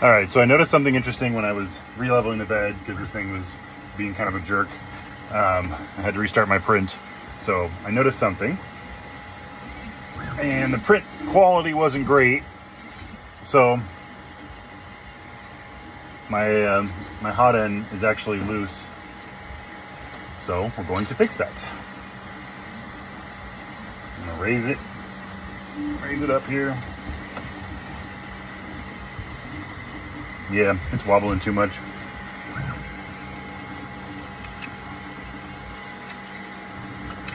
All right, so I noticed something interesting when I was re-leveling the bed because this thing was being kind of a jerk. I had to restart my print. So I noticed something, and the print quality wasn't great. So my my Hotend is actually loose. So we're going to fix that. I'm gonna raise it up here. Yeah, it's wobbling too much.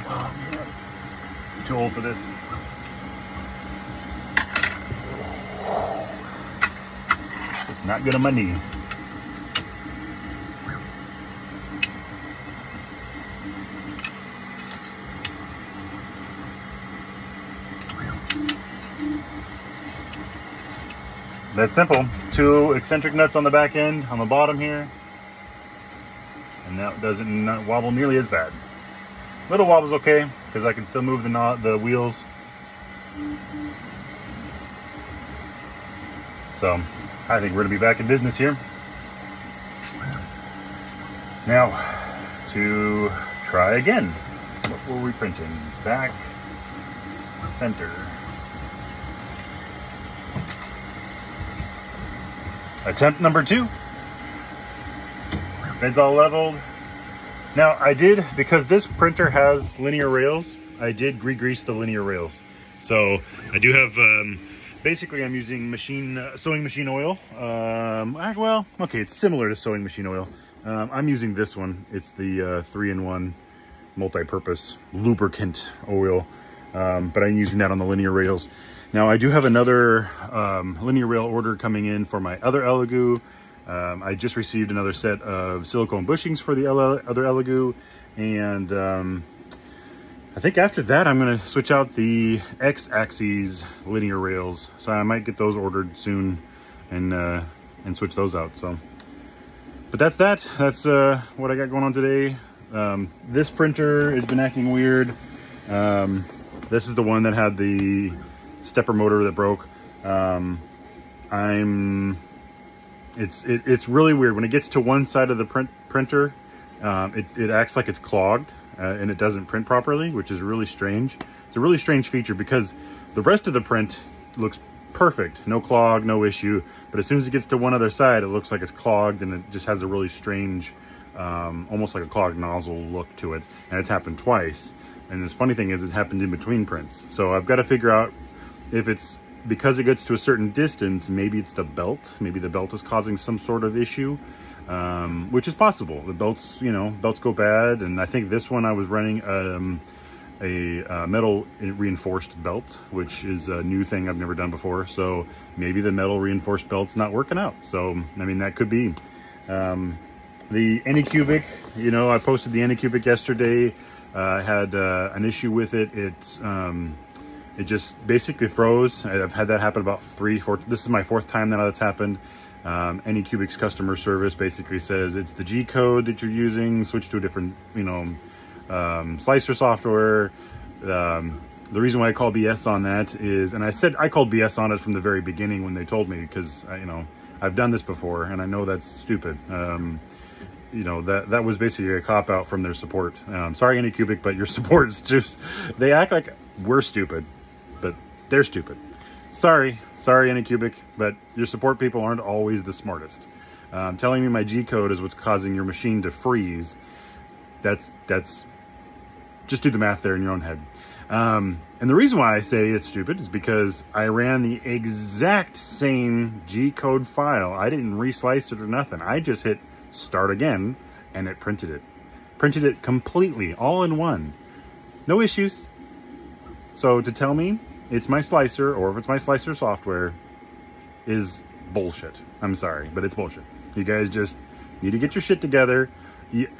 I'm too old for this. It's not good on my knee. That's simple. 2 eccentric nuts on the back end, on the bottom here. And that doesn't not wobble nearly as bad. Little wobble's okay, because I can still move the wheels. So, I think we're gonna be back in business here. Now, to try again. What were we printing? Back, center. Attempt number 2. Bed's all leveled. Now I did, because this printer has linear rails, I did re-grease the linear rails. So I do have, basically I'm using sewing machine oil. Well, okay, it's similar to sewing machine oil. I'm using this one. It's the 3-in-1 multi-purpose lubricant oil, but I'm using that on the linear rails. Now I do have another linear rail order coming in for my other Elegoo. I just received another set of silicone bushings for the other Elegoo, and I think after that I'm going to switch out the X-axis linear rails. So I might get those ordered soon and switch those out. So, but that's that. That's what I got going on today. This printer has been acting weird. This is the one that had the stepper motor that broke. It's really weird when it gets to one side of the printer. It acts like it's clogged and it doesn't print properly, which is really strange. It's a really strange feature because the rest of the print looks perfect, no clog, no issue, but as soon as it gets to one other side, it looks like it's clogged, and it just has a really strange almost like a clogged nozzle look to it. And it's happened twice, and the funny thing is it happened in between prints. So I've got to figure out if it's because it gets to a certain distance, maybe it's the belt. Maybe the belt is causing some sort of issue, which is possible. The belts, belts go bad. And I think this one I was running a metal reinforced belt, which is a new thing I've never done before. So maybe the metal reinforced belt's not working out. So, I mean, that could be. The Anycubic, I posted the Anycubic yesterday. I had an issue with it. It just basically froze. I've had that happen about 3-4. This is my 4th time that that's happened. Anycubic's customer service basically says it's the G code that you're using. Switch to a different, slicer software. The reason why I call BS on that is, and I said I called BS on it from the very beginning when they told me, because I've done this before and I know that's stupid. That was basically a cop out from their support. Sorry, Anycubic, but your support is just, they act like we're stupid, but they're stupid. Sorry, Anycubic, but your support people aren't always the smartest. Telling me my G code is what's causing your machine to freeze. That's just do the math there in your own head. And the reason why I say it's stupid is because I ran the exact same G code file. I didn't reslice it or nothing. I just hit start again and it printed it. Printed it completely, all in one. No issues. So to tell me it's my slicer, or if it's my slicer software, is bullshit. I'm sorry, but it's bullshit. You guys just need to get your shit together.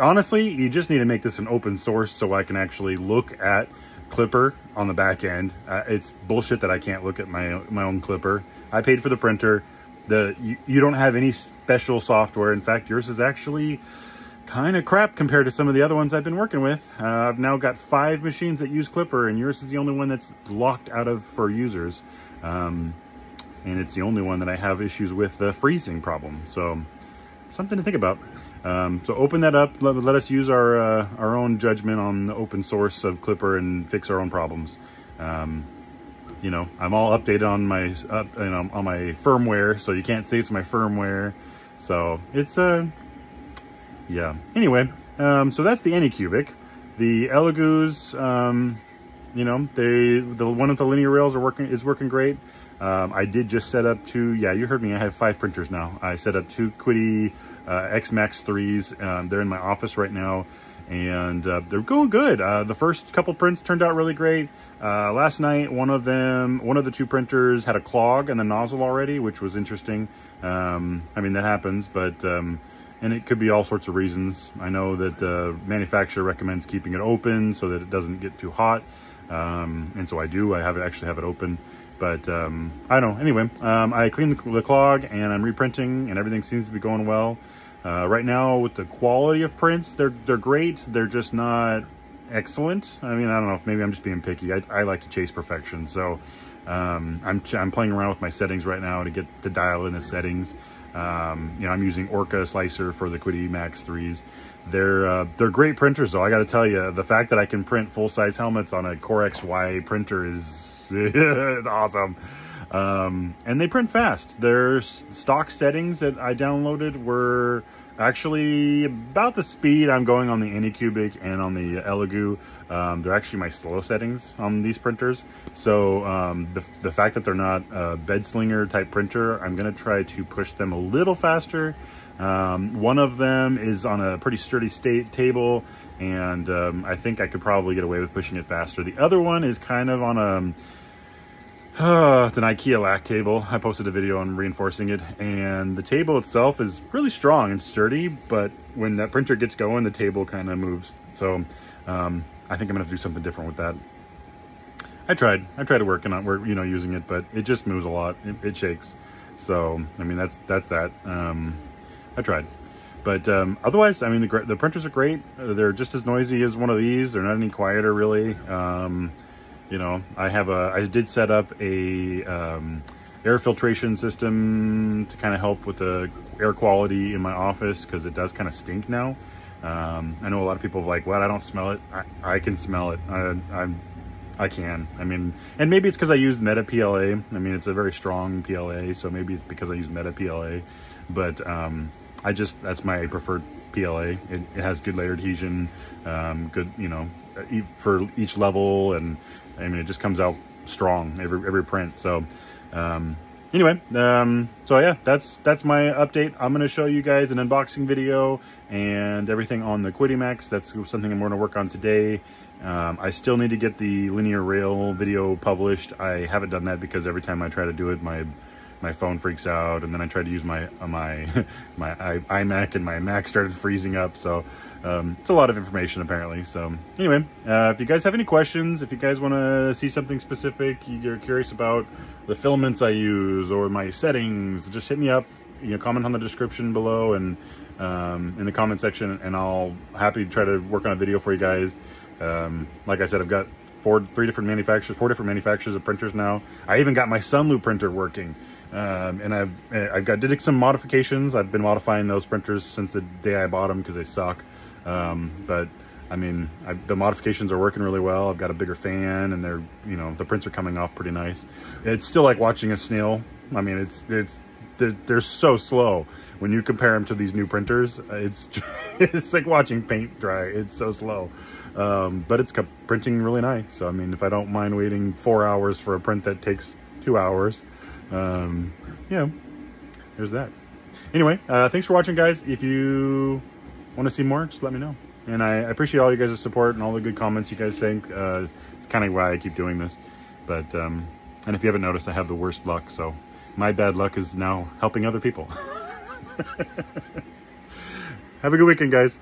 Honestly, you just need to make this an open source so I can actually look at Clipper on the back end. It's bullshit that I can't look at my own Clipper. I paid for the printer. You don't have any special software. In fact, yours is actually kind of crap compared to some of the other ones I've been working with. I've now got 5 machines that use Clipper, and yours is the only one that's locked out of for users. and it's the only one that I have issues with the freezing problem. So something to think about. So open that up, let us use our own judgment on the open source of Clipper and fix our own problems. You know, I'm all updated on my on my firmware, so you can't say it's my firmware. So it's yeah. Anyway, so that's the Anycubic. The Elegoos, you know, the one with the linear rails is working great. I did just set up two, yeah, you heard me, I have 5 printers now. I set up 2 Qidi X Max 3s. They're in my office right now, and they're going good. The first couple prints turned out really great. Last night, one of the 2 printers had a clog in the nozzle already, which was interesting. I mean, that happens, but and it could be all sorts of reasons. I know that the manufacturer recommends keeping it open so that it doesn't get too hot, and so I actually have it open. But I don't know. Anyway, I cleaned the clog, and I'm reprinting, and everything seems to be going well. Right now, with the quality of prints, they're great. They're just not excellent. I mean, I don't know if maybe I'm just being picky. I like to chase perfection, so I'm playing around with my settings right now to get to dial in the settings. You know, I'm using Orca Slicer for the Qidi Max 3s. They're great printers, though. I got to tell you, the fact that I can print full-size helmets on a Core XY printer is it's awesome. And they print fast. Their stock settings that I downloaded were actually about the speed I'm going on the Anycubic and on the Elegoo. They're actually my slow settings on these printers. So the fact that they're not a bed slinger type printer, I'm going to try to push them a little faster. One of them is on a pretty sturdy table, and I think I could probably get away with pushing it faster. The other one is kind of on it's an IKEA lac table. I posted a video on reinforcing it, and the table itself is really strong and sturdy, but when that printer gets going, the table kind of moves. So I think I'm gonna have to do something different with that. I tried working on using it, but it just moves a lot. It shakes. So I mean, that's that. I tried, but otherwise, I mean, the printers are great. They're just as noisy as one of these. They're not any quieter, really. You know, I did set up a air filtration system to kind of help with the air quality in my office, because it does kind of stink now. I know a lot of people are like, well, I don't smell it. I can smell it. I can. I mean, and maybe it's because I use Meta PLA. I mean, it's a very strong PLA, so maybe it's because I use Meta PLA. But that's my preferred PLA. It has good layer adhesion, good, you know, for each level, and I mean, it just comes out strong every print. So anyway, so yeah, that's my update. I'm going to show you guys an unboxing video and everything on the Qidi Max. That's something I'm going to work on today. I still need to get the linear rail video published. I haven't done that because every time I try to do it, my phone freaks out, and then I tried to use my iMac, and my Mac started freezing up. So it's a lot of information apparently. So anyway, if you guys have any questions, if you guys want to see something specific, you're curious about the filaments I use or my settings, just hit me up. You know, comment on the description below and in the comment section, and I'll happy to try to work on a video for you guys. Like I said, I've got four different manufacturers of printers now. I even got my Sunloop printer working. And I've did some modifications. I've been modifying those printers since the day I bought them because they suck. But I mean, the modifications are working really well. I've got a bigger fan, and they're, you know, the prints are coming off pretty nice. It's still like watching a snail. I mean, they're so slow when you compare them to these new printers. It's like watching paint dry. It's so slow. But it's printing really nice. So I mean, if I don't mind waiting 4 hours for a print that takes 2 hours, yeah, there's that. Anyway, thanks for watching, guys. If you want to see more, just let me know. And I appreciate all you guys' support and all the good comments you guys think. It's kind of why I keep doing this. But and if you haven't noticed, I have the worst luck, so my bad luck is now helping other people. Have a good weekend, guys.